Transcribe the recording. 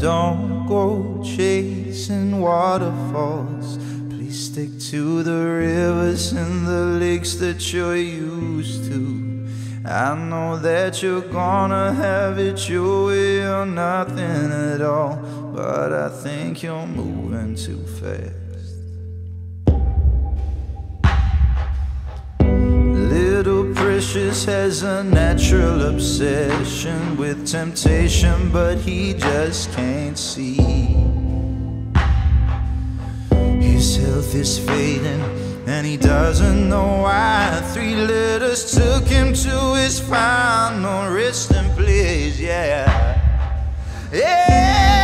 Don't go chasing waterfalls. Please stick to the rivers and the lakes that you're used to. I know that you're gonna have it your way or nothing at all, but I think you're moving too fast. Little Precious has a natural obsession with temptation, but he just can't see. His health is fading and he doesn't know why. 3 letters took him to his final resting place, yeah. Yeah.